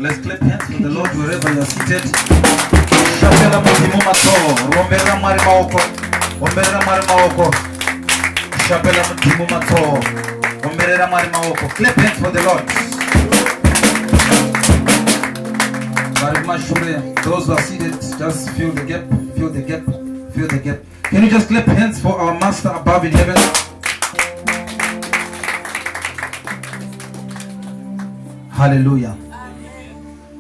Let's clap hands for the Lord wherever you are seated. Shapela mutimu mato, rombera mari maoko, rombera mari maoko. Shapela mutimu mato, rombera mari maoko. Clap hands for the Lord. Those who are seated, just fill the gap, fill the gap, fill the gap. Can you just clap hands for our Master above in heaven? Hallelujah. Amen.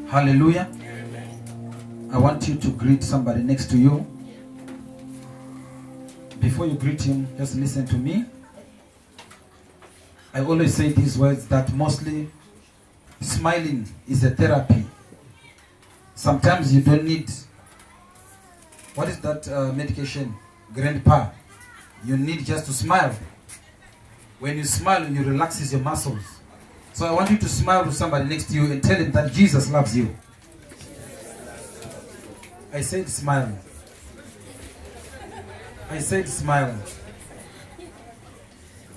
Hallelujah. Amen. I want you to greet somebody next to you. Before you greet him, just listen to me. I always say these words that mostly smiling is a therapy. Sometimes you don't need, what is that medication? Grandpa. You need just to smile. When you smile, you relaxes your muscles. So I want you to smile to somebody next to you and tell him that Jesus loves you. I said smile. I said smile.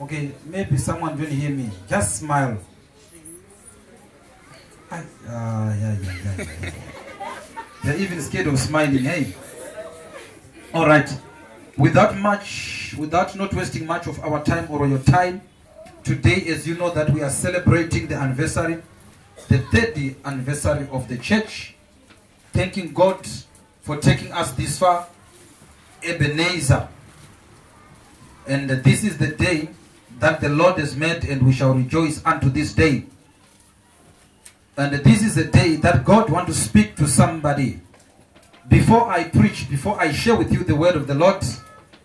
Okay, maybe someone didn't hear me. Just smile. Yeah. They're even scared of smiling, hey? Alright. Without not wasting much of our time or your time, today, as you know, that we are celebrating the anniversary, the 30th anniversary of the church. Thanking God for taking us this far, Ebenezer. And this is the day that the Lord has made, and we shall rejoice unto this day. And this is the day that God wants to speak to somebody. Before I preach, before I share with you the word of the Lord,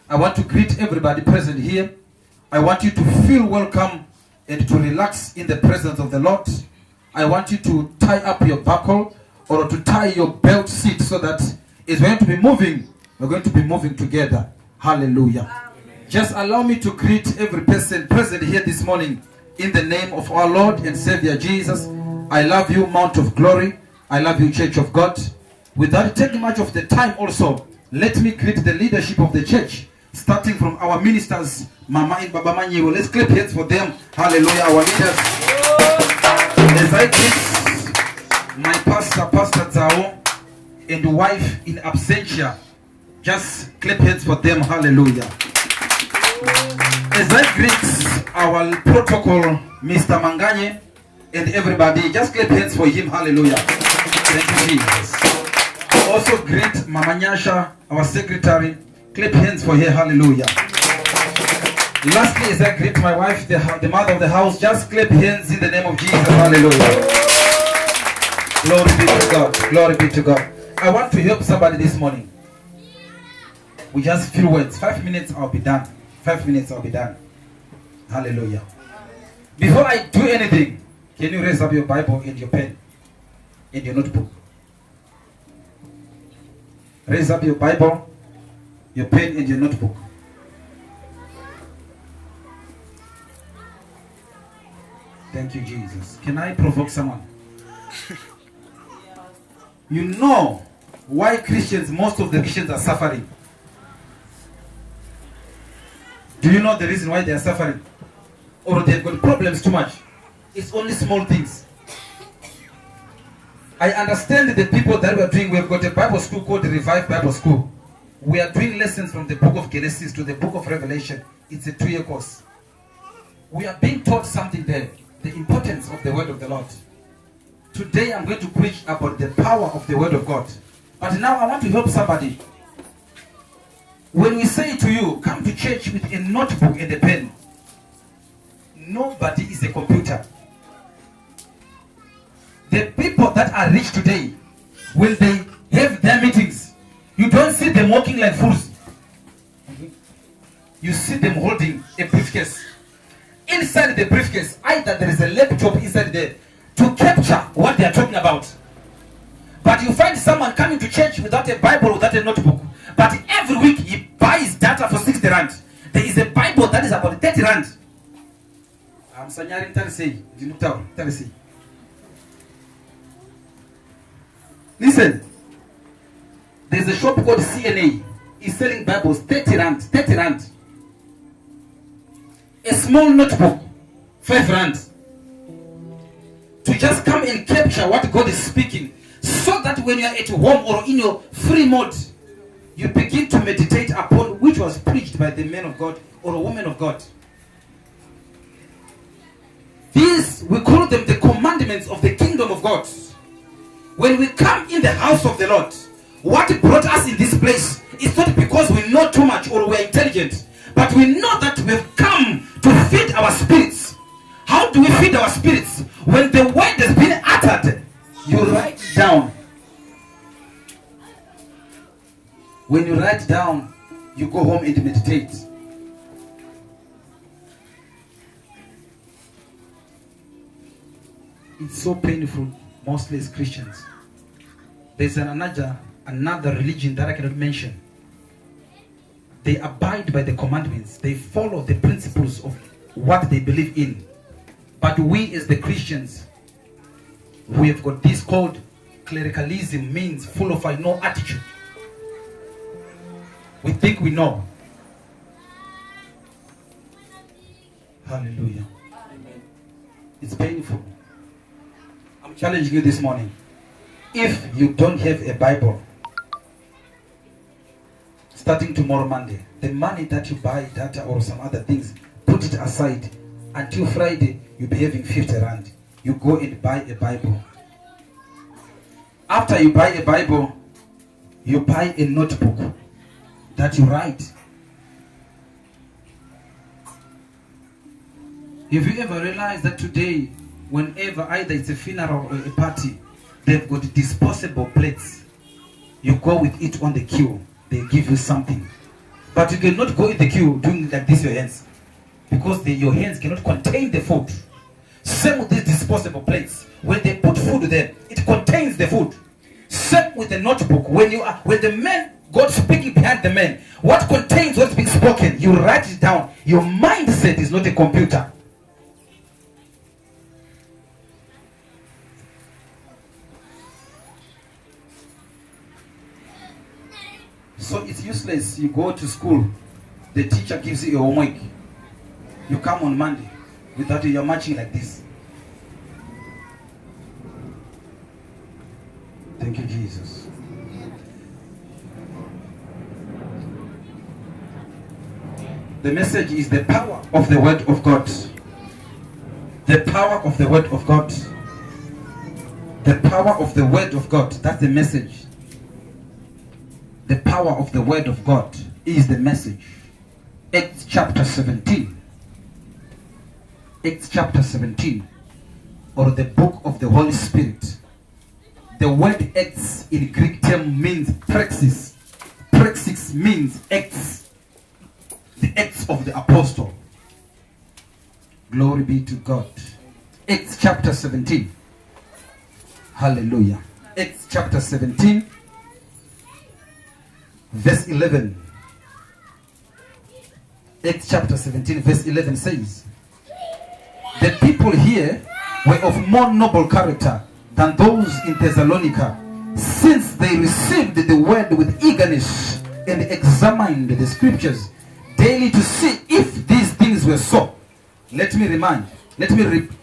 I want to greet everybody present here. I want you to feel welcome and to relax in the presence of the Lord. I want you to tie up your buckle or to tie your belt seat so that it's going to be moving. We're going to be moving together. Hallelujah. Amen. Just allow me to greet every person present here this morning in the name of our Lord and Savior Jesus. I love you, Mount of Glory. I love you, Church of God. Without taking much of the time also, let me greet the leadership of the church, starting from our ministers, Mama and Baba Manyiwo. Let's clap hands for them. Hallelujah, our leaders. As I greet my pastor, Pastor Zao, and wife in absentia, just clap hands for them. Hallelujah. As I greet our protocol, Mr. Manganye, and everybody, just clap hands for him. Hallelujah. Thank you, Jesus. Also greet Mama Nyasha, our secretary. Clap hands for her. Hallelujah. Lastly, as I greet my wife, the mother of the house, just clap hands in the name of Jesus. Hallelujah. Glory be to God. Glory be to God. I want to help somebody this morning. We just few words. 5 minutes, I'll be done. 5 minutes, I'll be done. Hallelujah. Before I do anything, can you raise up your Bible and your pen and your notebook? Raise up your Bible, your pen and your notebook. Thank you, Jesus. Can I provoke someone? You know why Christians, most of the Christians are suffering. Do you know the reason why they are suffering? Or they've got problems too much? It's only small things. I understand the people that we are doing, we've got a Bible school called the Revived Bible School. We are doing lessons from the book of Genesis to the book of Revelation. It's a 2-year course. We are being taught something there, the importance of the word of the Lord. Today I'm going to preach about the power of the word of God. But now I want to help somebody. When we say to you, come to church with a notebook and a pen, nobody is a computer. The people that are rich today, when they have their meetings, you don't see them walking like fools. You see them holding a briefcase. Inside the briefcase, either there is a laptop inside there to capture what they are talking about. But you find someone coming to church without a Bible, without a notebook. But every week he buys data for 60 rand. There is a Bible that is about 30 rand. I'm Sanyarin Tarisi. Listen, there's a shop called CNA. He's selling Bibles, 30 rand, 30 rand. A small notebook, 5 rand. To just come and capture what God is speaking, so that when you are at home or in your free mode, you begin to meditate upon which was preached by the man of God or a woman of God. These, we call them the commandments of the kingdom of God. When we come in the house of the Lord, what brought us in this place is not because we know too much or we're intelligent, but we know that we've come to feed our spirits. How do we feed our spirits? When the word has been uttered, you write it down. When you write down, you go home and meditate. It's so painful, mostly as Christians. There's another religion that I cannot mention. They abide by the commandments. They follow the principles of what they believe in. But we as the Christians, we have got this called clericalism, means full of I know attitude. We think we know. Hallelujah. Amen. It's painful. I'm challenging you this morning. If you don't have a Bible, starting tomorrow Monday, the money that you buy data or some other things, put it aside. Until Friday, you'll be having 50 rand. You go and buy a Bible. After you buy a Bible, you buy a notebook that you write. Have you ever realized that today, whenever either it's a funeral or a party, they've got disposable plates. You go with it on the queue. They give you something. But you cannot go in the queue doing like this your hands. Because your hands cannot contain the food. Same with these disposable plates. When they put food there, it contains the food. Same with the notebook. When the man, God speaking behind the man, what contains what's being spoken, you write it down. Your mindset is not a computer. So it's useless. You go to school, the teacher gives you your homework. You come on Monday, without you're marching like this. Thank you, Jesus. The message is the power of the word of God. The power of the word of God. The power of the word of God. That's the message. The power of the word of God is the message. Acts chapter 17. Acts chapter 17. Or the book of the Holy Spirit. The word Acts in Greek term means praxis. Praxis means acts. The acts of the apostle. Glory be to God. Acts chapter 17. Hallelujah. Acts chapter 17. Verse 11. Acts chapter 17 verse 11 says, the people here were of more noble character than those in Thessalonica, since they received the word with eagerness and examined the scriptures daily to see if these things were so. Let me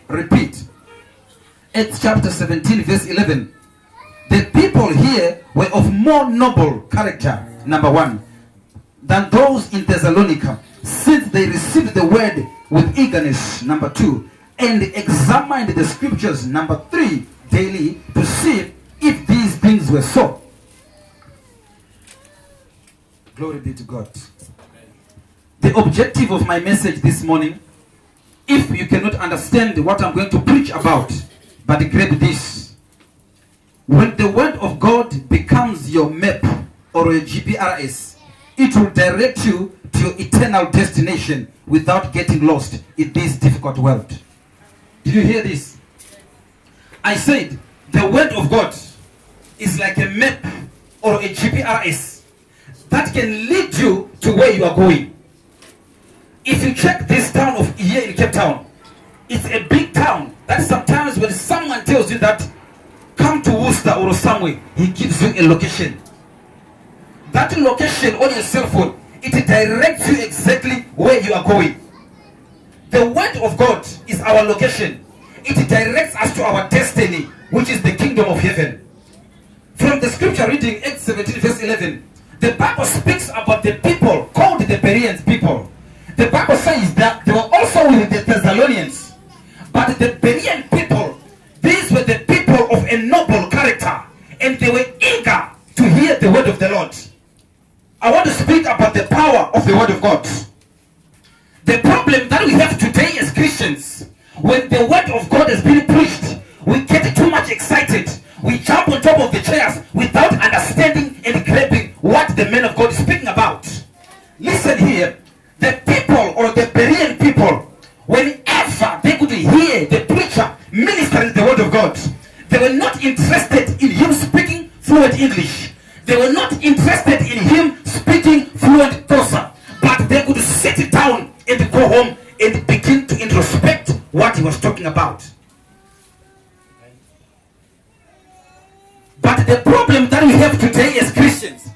repeat. Acts chapter 17 verse 11. The people here were of more noble character, number one, than those in Thessalonica, since they received the word with eagerness, number two, and examined the scriptures, number three, daily to see if these things were so. Glory be to God. The objective of my message this morning, if you cannot understand what I'm going to preach about, but grab this. When the word of God becomes your map or your GPRS, it will direct you to your eternal destination without getting lost in this difficult world. Did you hear this? I said the word of God is like a map or a GPRS that can lead you to where you are going. If you check this town of here in Cape Town, it's a big town that sometimes when someone tells you that come to Worcester or somewhere, he gives you a location. That location on your cell phone, it directs you exactly where you are going. The word of God is our location. It it directs us to our destiny, which is the kingdom of heaven. From the scripture reading, Acts 17 verse 11, the Bible speaks about the people called the Bereans people. The Bible says that they were also with the Thessalonians. But the Berean people, these were the people of a noble character, and they were eager to hear the word of the Lord. I want to speak about the power of the word of God. The problem that we have today as Christians, when the word of God has been preached, we get too much excited. We jump on top of the chairs without understanding and grabbing what the man of God is speaking about. Listen here, the people or the Berean people, whenever they could hear the preacher ministering the word of God, they were not interested in him speaking fluent English. They were not interested in him speaking fluent Xhosa. But they could sit down and go home and begin to introspect what he was talking about. But the problem that we have today as Christians,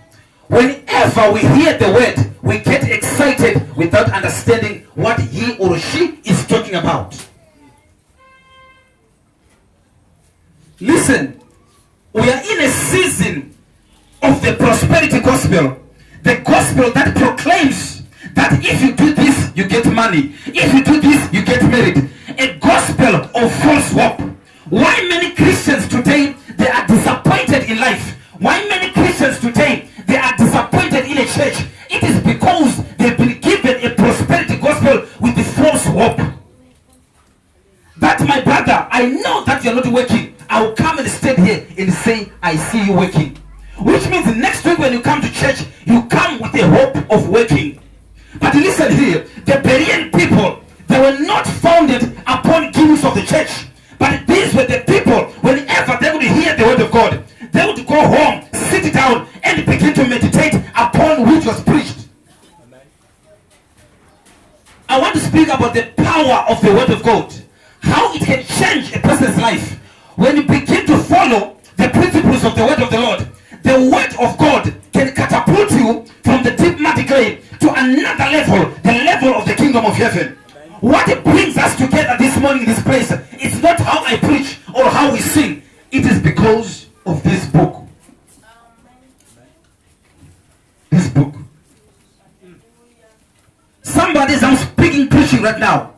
whenever we hear the word, we get excited without understanding what he or she is talking about. Listen, we are in a season of the prosperity gospel. The gospel that proclaims that if you do this, you get money. If you do this, you get married. A gospel of false hope. Why many Christians today, they are disappointed in life? Why many Christians today, they are disappointed in a church? It is because they've been given a prosperity gospel with the false hope. That, my brother, I know that you're not working. I will come and stand here and say, I see you working. Which means next week when you come to church, you come with the hope of working. But listen here, the Berean people, they were not founded upon givings of the church. But these were the people, whenever they would hear the word of God, they would go home, sit down, and begin to meditate upon which was preached. I want to speak about the power of the word of God. How it can change a person's life. When you begin to follow the principles of the word of the Lord, the word of God can catapult you from the deep muddy clay to another level, the level of the kingdom of heaven. What brings us together this morning in this place, it's not how I preach or how we sing. It is because of this book. This book. Somebody, I'm speaking, preaching right now.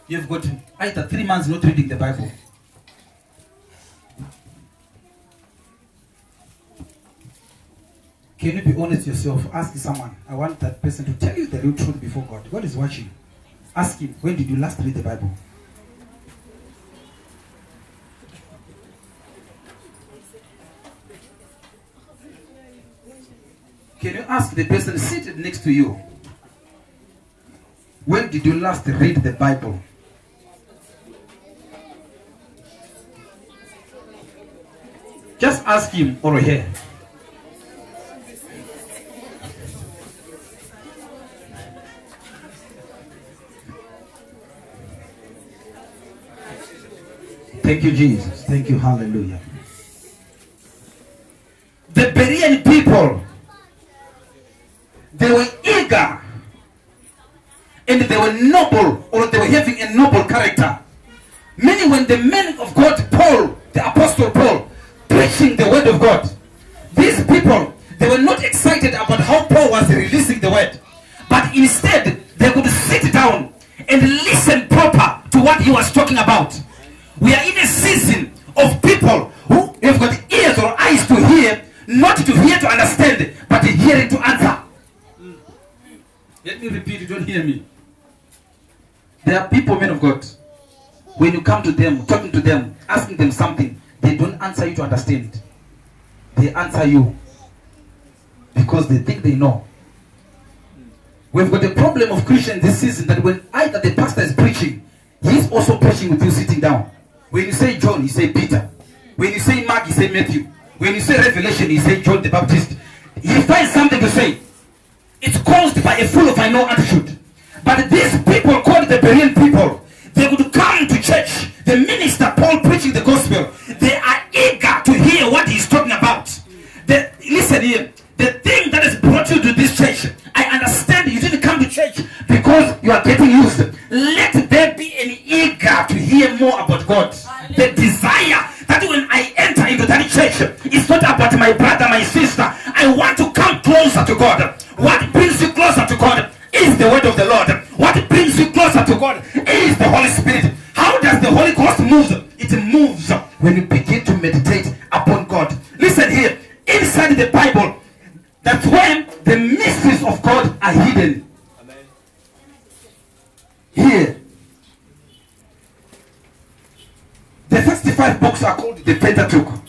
You've got either 3 months not reading the Bible. Can you be honest yourself? Ask someone. I want that person to tell you the real truth before God. God is watching. Ask him, when did you last read the Bible? Can you ask the person seated next to you, when did you last read the Bible? Just ask him or her. Thank you, Jesus. Thank you. Hallelujah. The Berean people, they were eager and they were noble, or they were having a noble character. Meaning when the man of God, Paul, the apostle Paul, preaching the word of God, these people, they were not excited about how Paul was releasing the word, but instead they could sit down and listen proper to what he was talking about. We are in a season of people who have got ears or eyes to hear, not to hear to understand, but hearing to answer. Let me repeat, you don't hear me. There are people, men of God, when you come to them, talking to them, asking them something, they don't answer you to understand. They answer you because they think they know. We've got a problem of Christians this season that when either the pastor is preaching, he's also preaching with you sitting down. When you say John, you say Peter. When you say Mark, you say Matthew. When you say Revelation, you say John the Baptist. He finds something to say. It's caused by a fool of I know attitude. But these people called the Berean people, they would come to church. The minister Paul preaching the gospel, they are eager to hear what he's talking about. Listen here, the thing that has brought you to this church, I understand you didn't come to church because you are getting used. Let there be an eager to hear more about God. my brother, my sister, I want to come closer to God. What brings you closer to God is the word of the Lord. What brings you closer to God is the Holy Spirit. How does the Holy Ghost move? It moves when you begin to meditate upon God. Listen here. Inside the Bible, that's when the mysteries of God are hidden. Amen. Here, the 65 books are called the Pentateuch.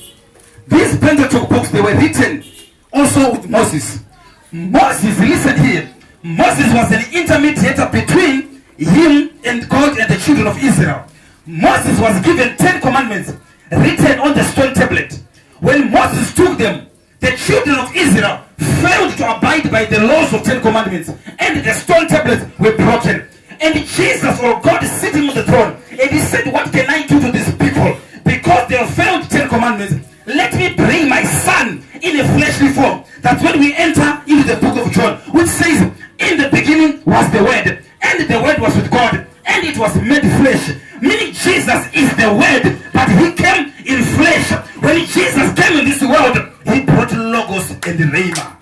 These Pentateuch books, they were written also with Moses. Moses, listen here. Moses was an intermediator between him and God and the children of Israel. Moses was given 10 commandments written on the stone tablet. When Moses took them, the children of Israel failed to abide by the laws of 10 commandments, and the stone tablets were broken. And Jesus, or God, is sitting on the throne, and he said, what can I do to these people? Because they have failed 10 commandments, let me bring my son in a fleshly form. That's when we enter into the book of John, which says, in the beginning was the Word, and the Word was with God, and it was made flesh. Meaning Jesus is the Word, but he came in flesh. When Jesus came in this world, he brought Logos and Rhema.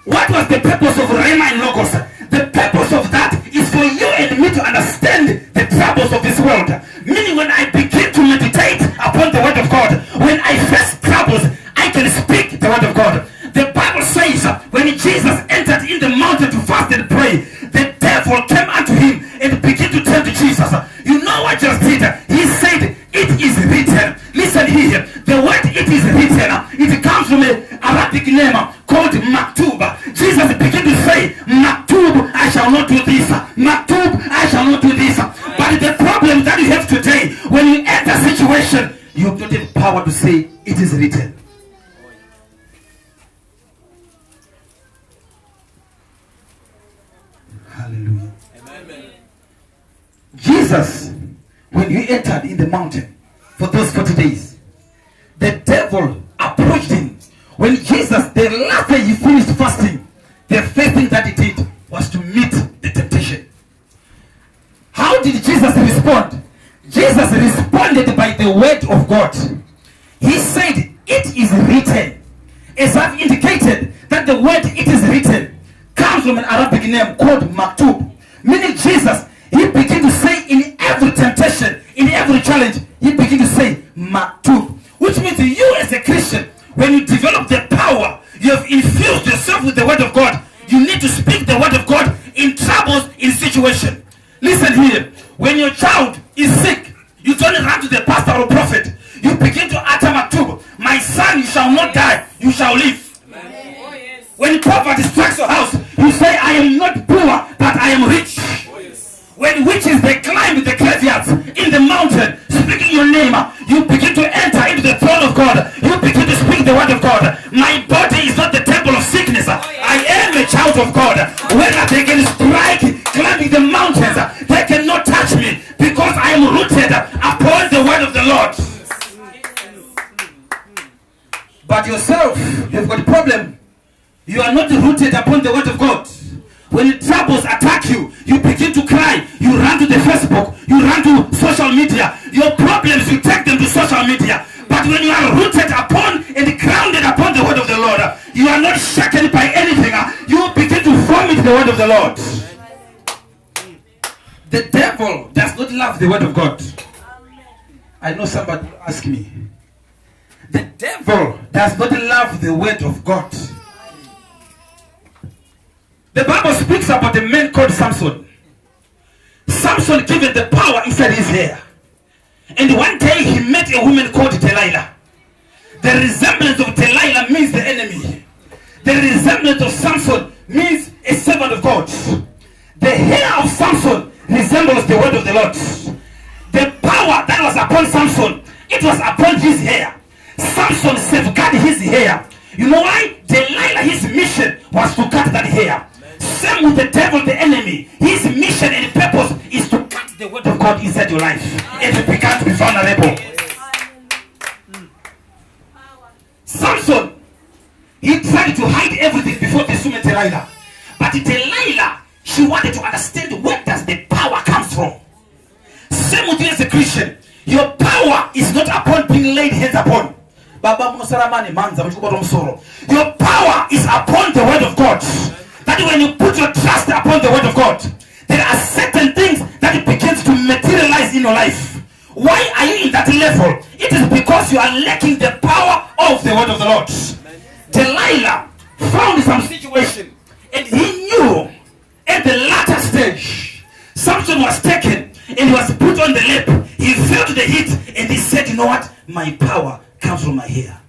What was the purpose of Rhema and Logos? The purpose of that is for you and me to understand the troubles of this world. Meaning when I begin to meditate upon the word of God, when I face troubles, I can speak the word of God. The Bible says when Jesus entered in the mountain to fast and pray, the devil came unto him and began to tell Jesus. You know what Jesus did? He said, it is written. Listen here. The word it is written, it comes from an Arabic name called Maktub. Jesus began to say, Maktub, I shall not do this. Maktub, I shall not do this. But the problem that you have today, when you enter a situation, you have not the power to say, it is written. Hallelujah. Amen. Jesus, when he entered in the mountain for those 40 days, the devil approached him. When Jesus, the last day he finished fasting, the first thing that he did was to meet the temptation. How did Jesus respond? Jesus responded by the word of God. He said, it is written. As I've indicated, that the word it is written comes from an Arabic name called Maktub. Meaning Jesus, he began to say in every temptation, in every challenge, he began to say Maktub. Which means you as a Christian, when you develop the power, you have infused yourself with the word of God. You need to speak the word of God in troubles, in situation. Listen here. When your child is sick, you don't run to the pastor or prophet. You begin to utter Maktub. My son, you shall not die, you shall live. Oh, yes. When poverty strikes your house, you say, I am not poor, but I am rich. Oh, yes. When witches, they climb the graveyards in the mountain, speaking your name, you begin to enter into the throne of God. You begin to speak the word of God. My body is not the temple of sickness. I am a child of God. Whether they can strike, climbing the mountains, they cannot touch me, because I am rooted upon the word of the Lord. But yourself, you've got a problem. You are not rooted upon the word of God. When troubles attack you, you begin to cry. You run to the Facebook. You run to social media. Your problems, you take them to social media. But when you are rooted upon and grounded upon the word of the Lord, you are not shaken by anything. You begin to vomit the word of the Lord. The devil does not love the word of God. I know somebody will ask me. The devil does not love the word of God. The Bible speaks about a man called Samson. Samson given the power inside his hair. And one day he met a woman called Delilah. The resemblance of Delilah means the enemy. The resemblance of Samson means a servant of God. The hair of Samson resembles the word of the Lord. The power that was upon Samson, it was upon his hair. Samson safeguarded his hair. You know why? Delilah, his mission was to cut that hair. Same with the devil, the enemy. His mission and purpose is to cut the word of God inside your life and to become to be vulnerable. Samson, he tried to hide everything before the woman Delilah. But Delilah, she wanted to understand where does the power comes from. Same with you as a Christian. Your power is not upon upon being laid hands upon. Your power is upon the word of God. That when you put your trust upon the word of God, there are certain things that it begins to materialize in your life. Why are you in that level? It is because you are lacking the power of the word of the Lord. Delilah found some situation, and he knew at the latter stage Samson was taken and was put on the lap. He felt the heat and he said, you know what? My power comes from my hair.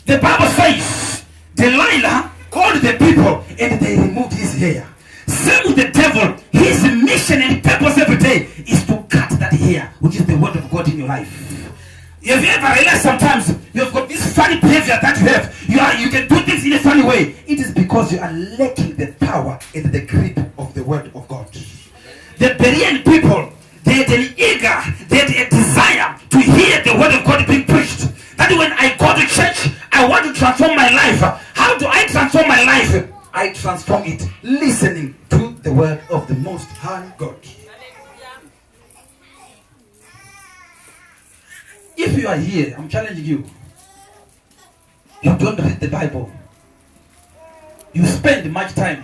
The Bible says Delilah called the people and they removed his hair. Same with the devil. His mission and purpose every day is to cut that hair, which is the word of God in your life. Have you ever realized sometimes you've got this funny behavior that you have? You can do things in a funny way. It is because you are lacking the power and the grip of the word of God. The Berean people, they had a desire to hear the word of God being preached. That when I go to church, I want to transform my life. How do I transform my life? I transform it listening to the word of the Most High God. If you are here, I'm challenging you. You don't read the Bible. You spend much time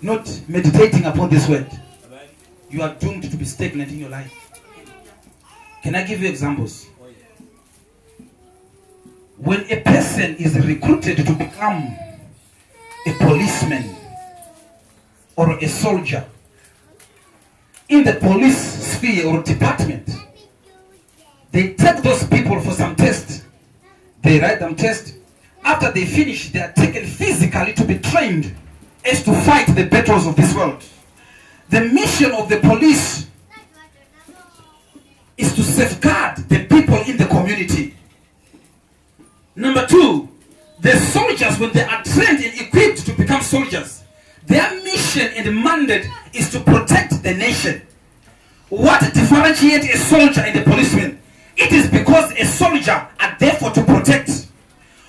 not meditating upon this word. You are doomed to be stagnant in your life. Can I give you examples? When a person is recruited to become a policeman or a soldier in the police sphere or department, they take those people for some tests. They write them tests. After they finish, they are taken physically to be trained as to fight the battles of this world. The mission of the police is to safeguard the people in the community. Number two, the soldiers, when they are trained and equipped to become soldiers, their mission and mandate is to protect the nation. What differentiates a soldier and a policeman? It is because a soldier are therefore to protect.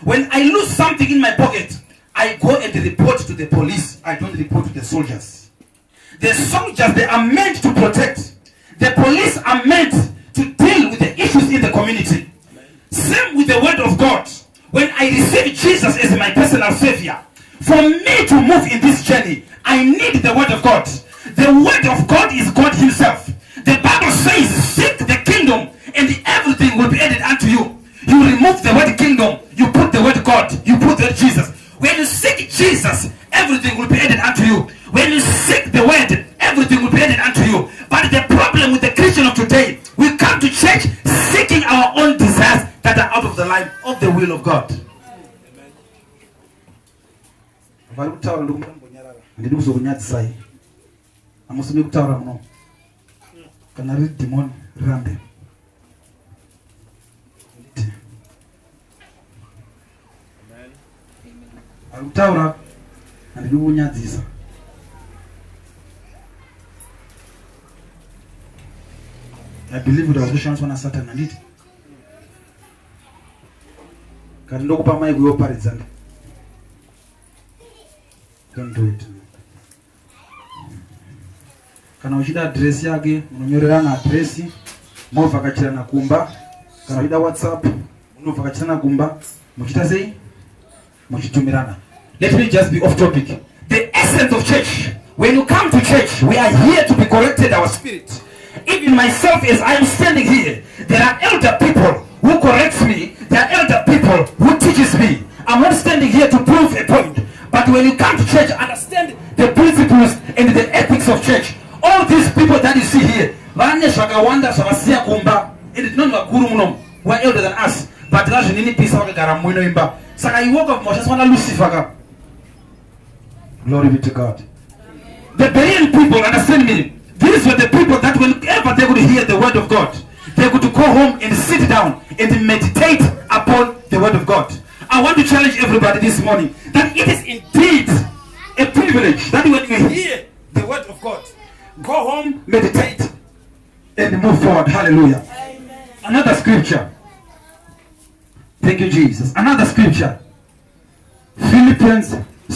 When I lose something in my pocket, I go and report to the police. I don't report to the soldiers. The soldiers, they are meant to protect. The police are meant to deal with the issues in the community. Same with the word of God. When I receive Jesus as my personal savior, for me to move in this journey, I need the word of God. The word of God is God himself. The Bible says, seek the kingdom and everything will be added unto you. You remove the word kingdom, you put the word God, you put the word Jesus. When you seek Jesus, everything will be added unto you. When you seek the word, everything will be added unto you. But the problem with the Christian of today, we come to church seeking our own desires that are out of the line of the will of God. I believe it was Russians when I started and it. Don't do it. Kana ushida address yake, unonyorera na address, mova kachira na kumba, kana ushida WhatsApp, unova kachira na kumba, mukita sei, mukitumirana. Let me just be off topic. The essence of church, when you come to church, we are here to be corrected our spirit. Even myself, as I am standing here, there are elder people who corrects me. There are elder people who teaches me. I'm not standing here to prove a point. But when you come to church, understand the principles and the ethics of church. All these people that you see here, and it's not who are elder than us. But that's any piece of Saka you walk of Moshe, Lucifer. Glory be to God. The Berean people, understand me. These were the people that whenever they would hear the word of God, they would go home and sit down and meditate upon the word of God. I want to challenge everybody this morning that it is indeed a privilege that when you hear the word of God, go home, meditate, and move forward. Hallelujah. Amen. Another scripture. Thank you, Jesus. Another scripture.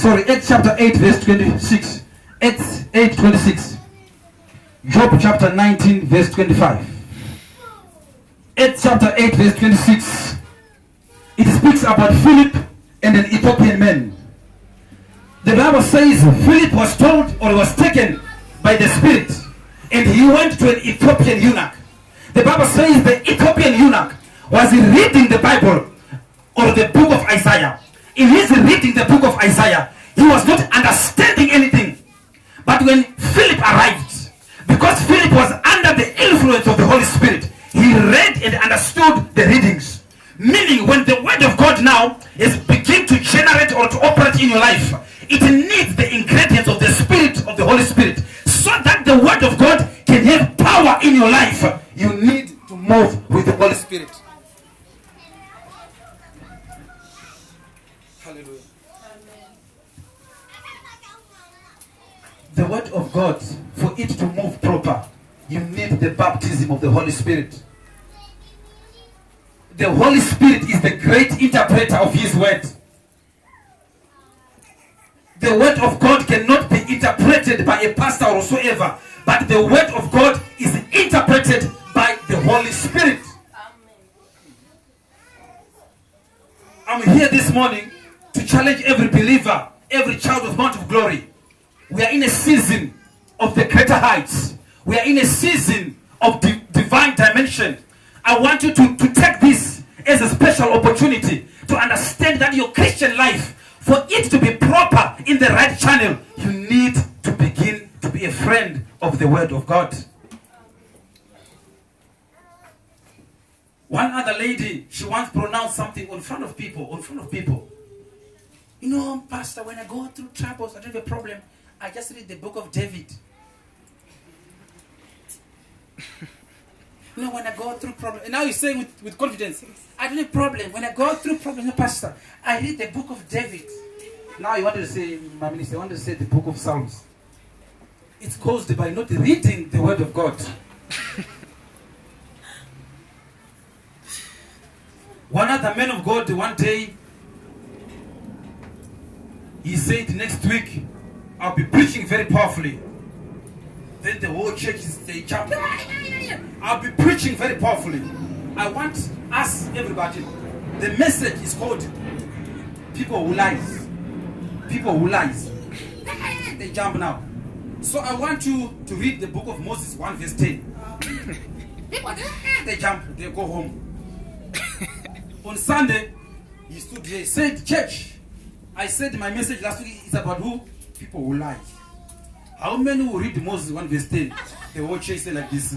Acts chapter 8, verse 26. Acts 8:26. Job chapter 19, verse 25. chapter 8, verse 26. It speaks about Philip and an Ethiopian man. The Bible says Philip was told or was taken by the Spirit, and he went to an Ethiopian eunuch. The Bible says the Ethiopian eunuch was reading the Bible or the book of Isaiah. In his reading the book of Isaiah, he was not understanding anything. But when Philip arrived, because Philip was under the influence of the Holy Spirit, he read and understood the readings. Meaning, when the word of God now is begin to generate or to operate in your life, it needs the ingredients of the Spirit, of the Holy Spirit, so that the word of God can have power in your life. You need to move with the Holy Spirit. Hallelujah. The word of God, for it to move proper, you need the baptism of the Holy Spirit. The Holy Spirit is the great interpreter of His word. The word of God cannot be interpreted by a pastor or whatsoever, but the word of God is interpreted by the Holy Spirit. I'm here this morning to challenge every believer, every child of Mount of Glory. We are in a season of the greater heights. We are in a season of divine dimension. I want you to take this as a special opportunity to understand that your Christian life, for it to be proper in the right channel, you need to begin to be a friend of the Word of God. One other lady, she once pronounced something in front of people, You know, Pastor, when I go through troubles, I don't have a problem. I just read the book of David. You know, when I go through problems, and now you're saying with confidence, I don't have problem. When I go through problems, no, Pastor, I read the book of David. Now you want to say, my minister, I want to say the book of Psalms. It's caused by not reading the word of God. One other man of God, one day, he said, next week, I'll be preaching very powerfully. Then the whole church they jump. I'll be preaching very powerfully. I want us, everybody. The message is called People Who Lies. People Who Lies. They jump now. So I want you to read the book of Moses 1 verse 10. People, they jump, they go home. On Sunday, he stood there, he said, church, I said my message last week is about who? People who lie. How many will read Moses 1 verse 10? The whole church said like this.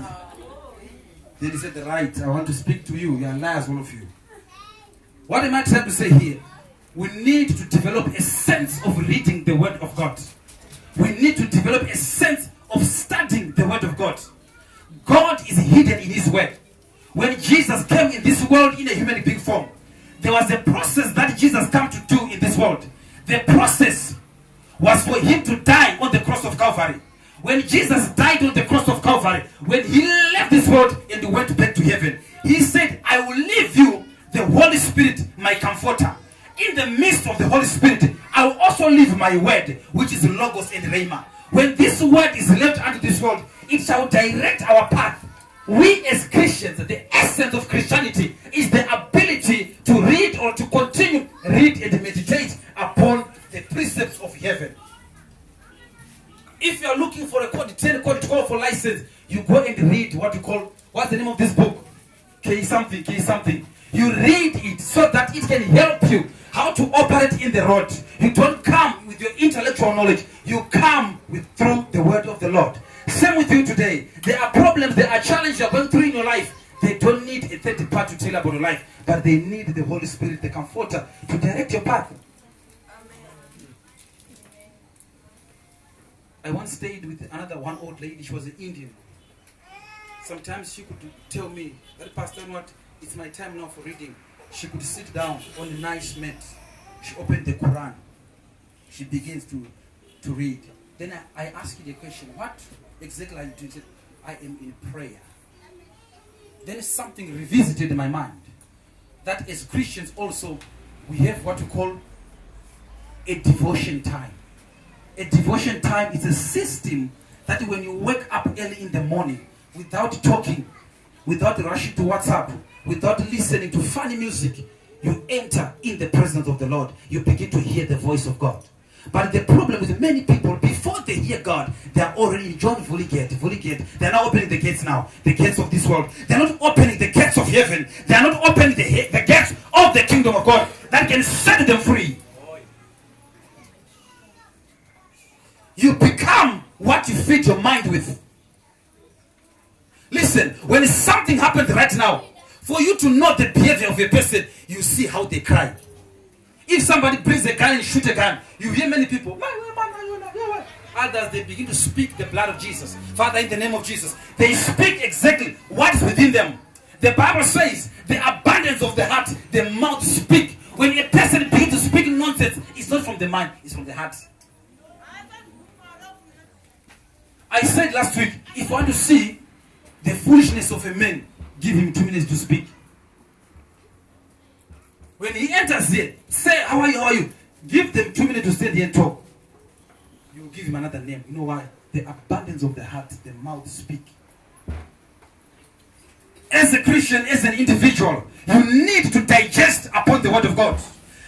Then he said, right, I want to speak to you. You are liars, all of you. What am I trying to say here? We need to develop a sense of reading the word of God. We need to develop a sense of studying the word of God. God is hidden in His word. When Jesus came in this world in a human being form, there was a process that Jesus came to do in this world. The process was for Him to die on the cross of Calvary. When Jesus died on the cross of Calvary, when He left this world and went back to heaven, He said, I will leave you the Holy Spirit, my comforter. In the midst of the Holy Spirit, I will also leave my word, which is Logos and Rhema. When this word is left unto this world, it shall direct our path. We as Christians, the essence of Christianity is the ability to read or to continue read and meditate upon the precepts of heaven. If you are looking for a code 10 code 12 for license, you go and read what you call, what's the name of this book? K something. You read it so that it can help you how to operate in the road. You don't come with your intellectual knowledge. You come through the word of the Lord. Same with you today. There are problems, there are challenges you're going through in your life. They don't need a third party to tell about your life, but they need the Holy Spirit, the comforter, to direct your path. I once stayed with one old lady. She was an Indian. Sometimes she could tell me, that Pastor, what? It's my time now for reading. She could sit down on a nice mat. She opened the Quran. She begins to read. Then I asked her the question, what exactly are you doing? She said, I am in prayer. Then something revisited in my mind. That as Christians also, we have what we call a devotion time. A devotion time is a system that when you wake up early in the morning, without talking, without rushing to WhatsApp, without listening to funny music, you enter in the presence of the Lord. You begin to hear the voice of God. But the problem with many people, before they hear God, they are already enjoying Vulgate. They are not opening the gates now, the gates of this world. They are not opening the gates of heaven. They are not opening the gates of the kingdom of God that can set them free. You become what you feed your mind with. Listen, when something happens right now, for you to know the behavior of a person, you see how they cry. If somebody brings a gun and shoot a gun, you hear many people. Others, they begin to speak the blood of Jesus. Father, in the name of Jesus. They speak exactly what is within them. The Bible says, the abundance of the heart, the mouth speak. When a person begins to speak nonsense, it's not from the mind, it's from the heart. I said last week, if you want to see the foolishness of a man, give him 2 minutes to speak. When he enters there, say, how are you? Give them 2 minutes to stand here and talk. You will give him another name. You know why? The abundance of the heart, the mouth speak. As a Christian, as an individual, you need to digest upon the word of God.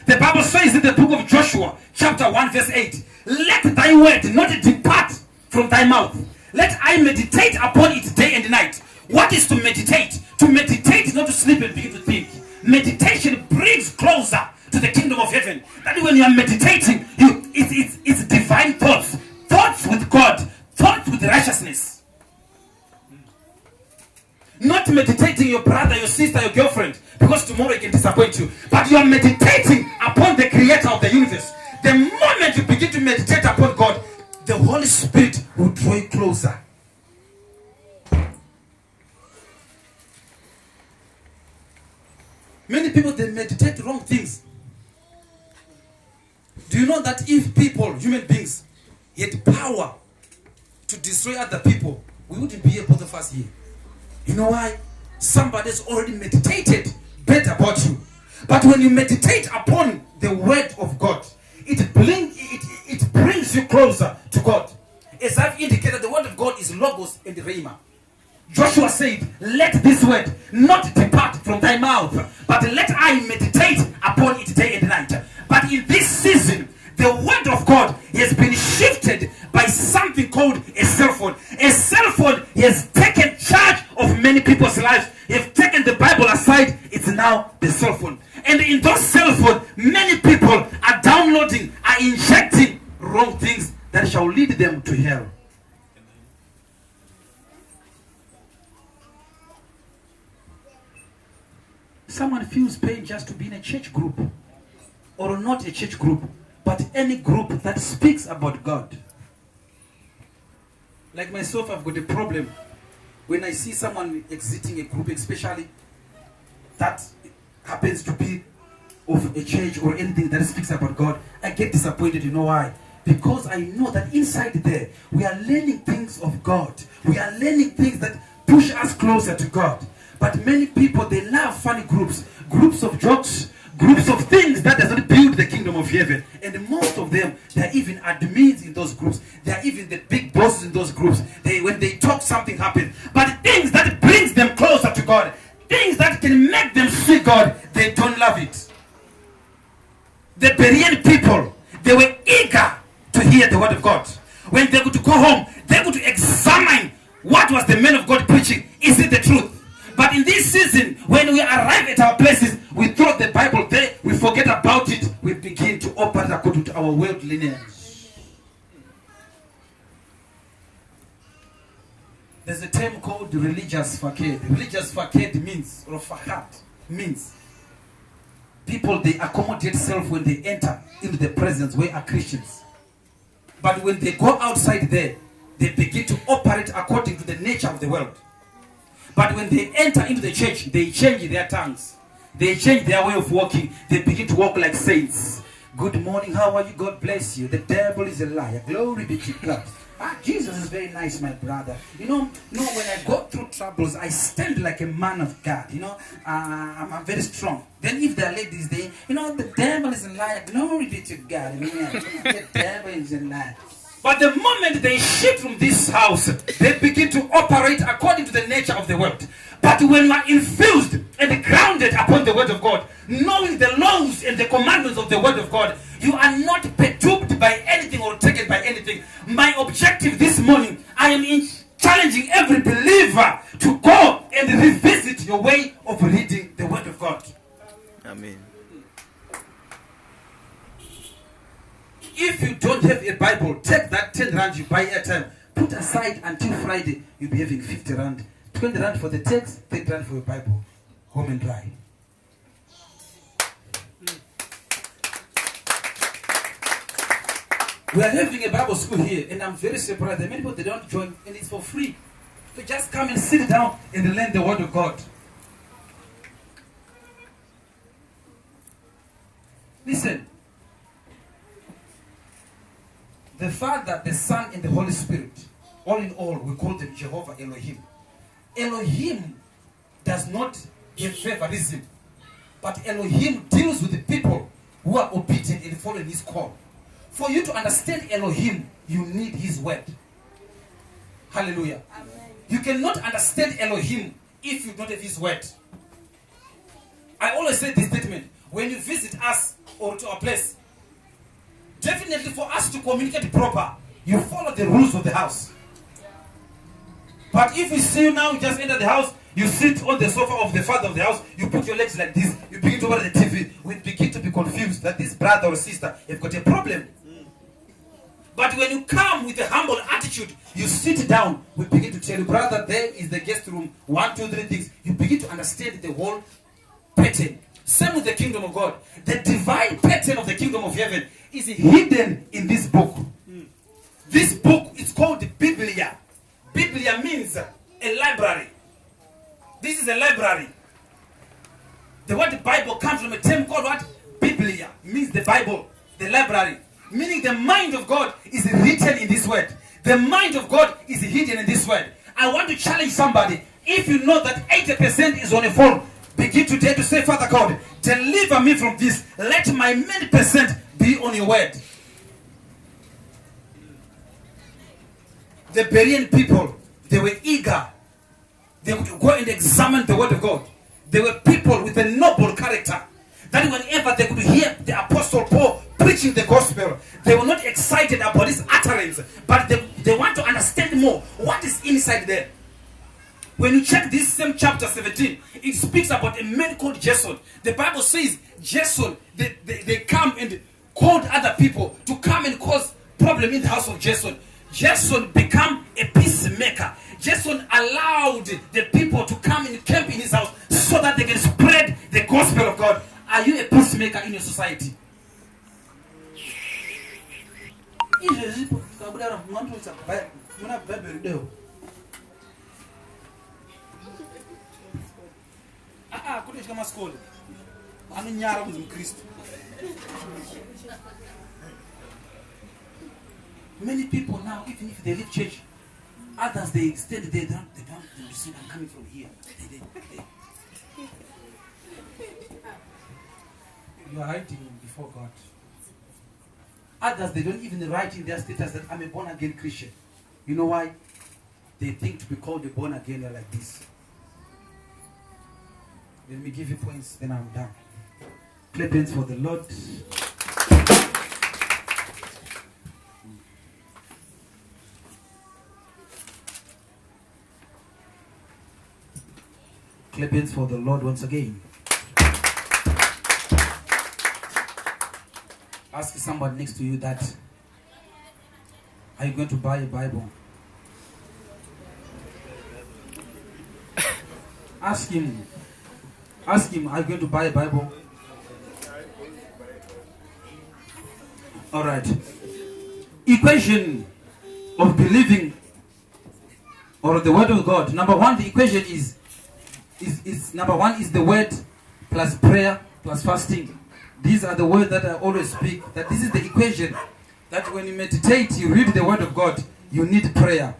The Bible says in the book of Joshua, chapter 1, verse 8, let thy word not depart from thy mouth. Let I meditate upon it day and night. What is to meditate? To meditate is not to sleep and begin to think. Meditation brings closer to the kingdom of heaven. That when you are meditating, it's divine thoughts. Thoughts with God. Thoughts with righteousness. Not meditating your brother, your sister, your girlfriend, because tomorrow he can disappoint you. But you are meditating upon the creator of the universe. The moment you begin to meditate upon God, the Holy Spirit will draw you closer. Many people, they meditate wrong things. Do you know that if people, human beings, had power to destroy other people, we wouldn't be here, both of us here? You know why? Somebody's already meditated bad about you. But when you meditate upon the word of God, it brings you closer to God. As I've indicated, the word of God is Logos and Rhema. Joshua said, let this word not depart from thy mouth, but let I meditate upon it day and night. But in this season, the word of God has been shifted by something called a cell phone. A cell phone has taken charge of many people's lives. They've taken the Bible aside. It's now the cell phone. And in those cell phones, many people are downloading, are injecting wrong things that shall lead them to hell. Someone feels pain just to be in a church group, or not a church group, but any group that speaks about God. Like myself, I've got a problem when I see someone exiting a group, especially that happens to be of a church or anything that speaks about God. I get disappointed. You know why? Because I know that inside there, we are learning things of God. We are learning things that push us closer to God. But many people, they love funny groups of jokes, groups of things that does not build the kingdom of heaven. And most of them, they are even admins in those groups. They are even the big bosses in those groups. When they talk, something happens. But things that brings them closer to God, things that can make them see God, they don't love it. The Berean people, they were eager to hear the word of God. When they could go home, they could examine what was the man of God preaching. Is it the truth? But in this season, when we arrive at our places, we throw the Bible there, we forget about it, we begin to operate according to our worldliness. There's a term called religious fakir. Religious fakir means, or fahat means, people, they accommodate self when they enter into the presence where are Christians. But when they go outside there, they begin to operate according to the nature of the world. But when they enter into the church, they change their tongues. They change their way of walking. They begin to walk like saints. Good morning, how are you? God bless you. The devil is a liar. Glory be to God. Jesus is very nice, my brother. You know, when I go through troubles, I stand like a man of God. I'm very strong. Then if there are ladies there, the devil is a liar. Glory be to God. Amen. The devil is a liar. But the moment they shift from this house, they begin to operate according to the nature of the world. But when you are infused and grounded upon the word of God, knowing the laws and the commandments of the word of God, you are not perturbed by anything or taken by anything. My objective this morning, I am challenging every believer to go and revisit your way of reading the word of God. Amen. If you don't have a Bible, take that 10 rand you buy airtime, put aside until Friday, you'll be having 50 rand. 20 rand for the text, 30 rand for your Bible. Home and dry. We are having a Bible school here, and I'm very surprised that many people, they don't join, and it's for free. So just come and sit down and learn the word of God. Listen. The Father, the Son, and the Holy Spirit, all in all, we call them Jehovah Elohim. Elohim does not have favorism, but Elohim deals with the people who are obedient and following his call. For you to understand Elohim, you need his word. Hallelujah. Amen. You cannot understand Elohim if you don't have his word. I always say this statement. When you visit us or to our place, definitely for us to communicate proper, you follow the rules of the house. But if we see you now, you just enter the house, you sit on the sofa of the father of the house, you put your legs like this, you begin to watch the TV, we begin to be confused that this brother or sister have got a problem. But when you come with a humble attitude, you sit down, we begin to tell you, brother, there is the guest room, 1, 2, 3 things. You begin to understand the whole pattern. Same with the kingdom of God. The divine pattern of the kingdom of heaven is hidden in this book. This book is called the Biblia. Biblia means a library. This is a library. The word Bible comes from a term called what? Biblia. Means the Bible, the library. Meaning the mind of God is written in this word. The mind of God is hidden in this word. I want to challenge somebody. If you know that 80% is on a phone, begin today to say, Father God, deliver me from this. Let my many percent be on your word. The Berean people, they were eager. They would go and examine the word of God. They were people with a noble character. That whenever they could hear the Apostle Paul preaching the gospel, they were not excited about his utterance, but they want to understand more what is inside there. When you check this same chapter 17, it speaks about a man called Jason. The Bible says Jason, they come and called other people to come and cause problem in the house of Jason. Jason became a peacemaker. Jason allowed the people to come and camp in his house so that they can spread the gospel of God. Are you a peacemaker in your society? Many people now, even if they leave church, others they stay there, they don't see I'm coming from here. You are writing before God. Others they don't even write in their status that I'm a born again Christian. You know why? They think to be called a born again are like this. Let me give you points, then I'm done. Clap hands for the Lord. Clap hands for the Lord once again. Ask somebody next to you that, are you going to buy a Bible? Ask him, are you going to buy a Bible? All right. Equation of believing or the word of God. Number one, the equation is number one is the word plus prayer plus fasting. These are the words that I always speak. That this is the equation. That when you meditate, you read the word of God, you need prayer.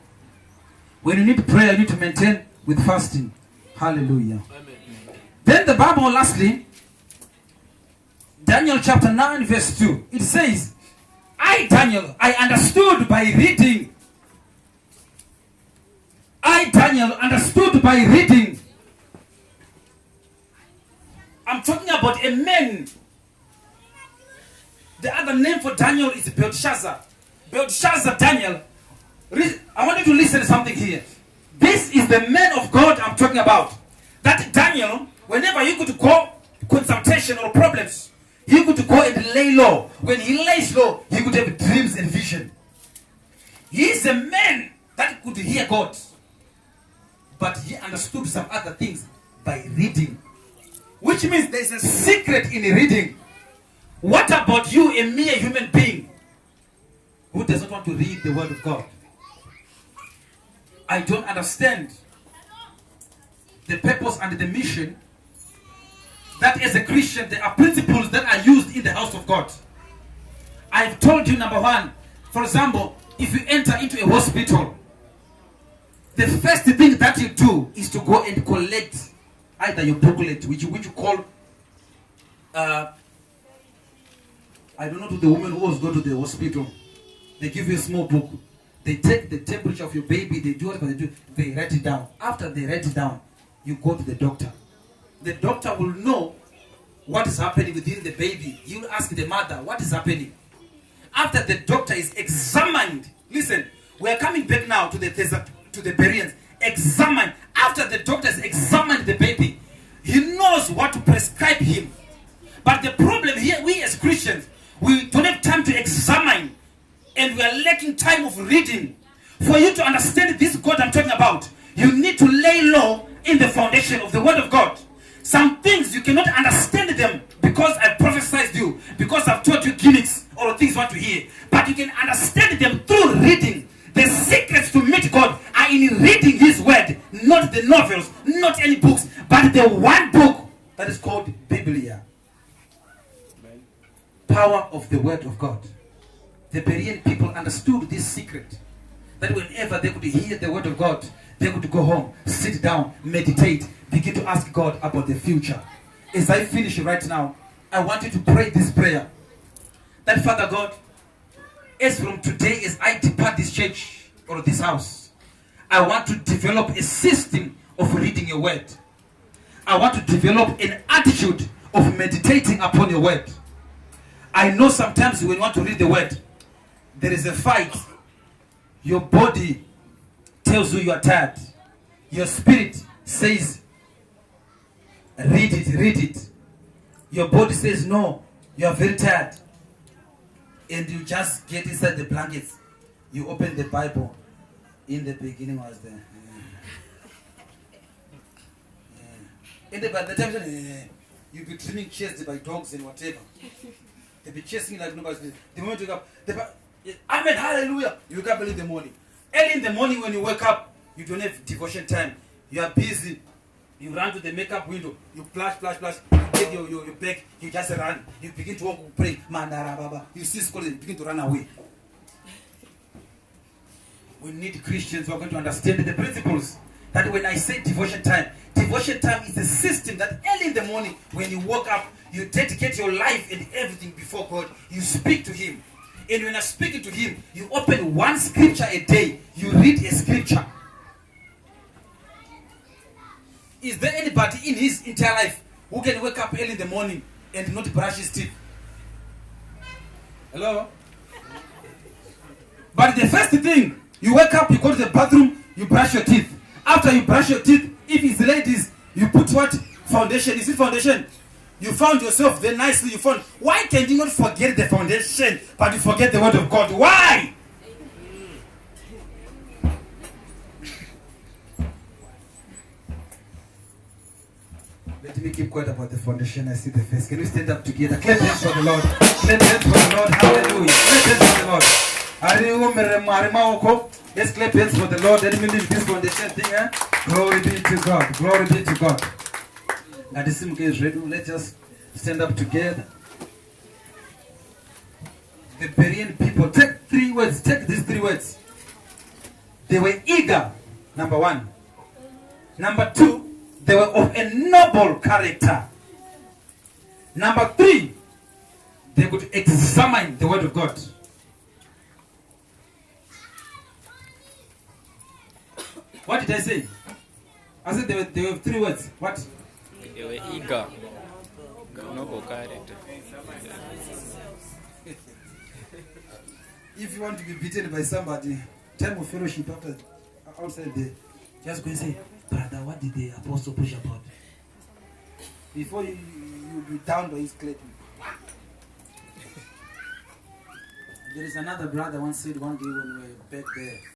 When you need prayer, you need to maintain with fasting. Hallelujah. Amen. Then the Bible, lastly, Daniel chapter 9 verse 2. It says, I, Daniel, I understood by reading. I, Daniel, understood by reading. I'm talking about a man. The other name for Daniel is Belshazzar. Belshazzar, Daniel. I want you to listen to something here. This is the man of God I'm talking about. That Daniel, whenever he could go consultation or problems, he could go and lay low. When he lays low, he could have dreams and vision. He is a man that could hear God. But he understood some other things by reading. Which means there is a secret in reading. What about you, a mere human being, who does not want to read the word of God? I don't understand the purpose and the mission that as a Christian, there are principles that are used in the house of God. I've told you, number one, for example, if you enter into a hospital, the first thing that you do is to go and collect either your booklet, which you call, I don't know, to the women who always go to the hospital. They give you a small book. They take the temperature of your baby, they do whatever they do, they write it down. After they write it down, you go to the doctor. The doctor will know what is happening within the baby. He will ask the mother, what is happening? After the doctor is examined, listen, we are coming back now to the Bereans. Examine. After the doctor has examined the baby, he knows what to prescribe him. But the problem here, we as Christians, we don't have time to examine, and we are lacking time of reading. For you to understand this God I'm talking about, you need to lay low in the foundation of the word of God. Some things you cannot understand them because I've prophesied you, because I've taught you gimmicks or things you want to hear. But you can understand them through reading. The secrets to meet God are in reading His word, not the novels, not any books, but the one book that is called Biblia. Power of the word of God. The Berean people understood this secret, that whenever they could hear the word of God, they could go home, sit down, meditate, begin to ask God about the future. As I finish right now, I want you to pray this prayer. That Father God, as from today, as I depart this church or this house, I want to develop a system of reading your word. I want to develop an attitude of meditating upon your word. I know sometimes when you want to read the word, there is a fight. Your body tells you are tired. Your spirit says, read it, read it. Your body says, no, you are very tired. And you just get inside the blankets. You open the Bible. In the beginning was there. And by the time you'll be dreaming chased by dogs and whatever. They'll be chasing like nobody's business. The moment you wake up, Amen, hallelujah. You wake up early in the morning. Early in the morning when you wake up, you don't have devotion time. You are busy. You run to the makeup window. You flash. You take your bag. You just run. You begin to walk, pray. You see school, you begin to run away. We need Christians who are going to understand the principles. That when I say devotion time is a system that early in the morning, when you wake up, you dedicate your life and everything before God. You speak to Him. And when I speak to Him, you open one scripture a day. You read a scripture. Is there anybody in his entire life who can wake up early in the morning and not brush his teeth? Hello? But the first thing, you wake up, you go to the bathroom, you brush your teeth. After you brush your teeth, if it's ladies, you put what? Foundation. Is it foundation? You found yourself very nicely. You found. Why can you not forget the foundation, but you forget the word of God? Why? Let me keep quiet about the foundation. I see the face. Can we stand up together? Clap hands for the Lord. Clap hands for the Lord. Hallelujah. Clap hands for the Lord. Let's clap hands for the Lord. Let me leave this foundation thing. Glory be to God. Glory be to God. Now the Simke is ready. Let's just stand up together. The Berean people, take three words. Take these three words. They were eager, number one. Number two, they were of a noble character. Number three, they could examine the word of God. What did I say? I said there were 3 words. What? They were eager. Noble character. If you want to be beaten by somebody, time of fellowship after outside there, just go and say, brother, what did the apostle preach about? Before you be down by his clit. There is another brother once said one day when we were back there.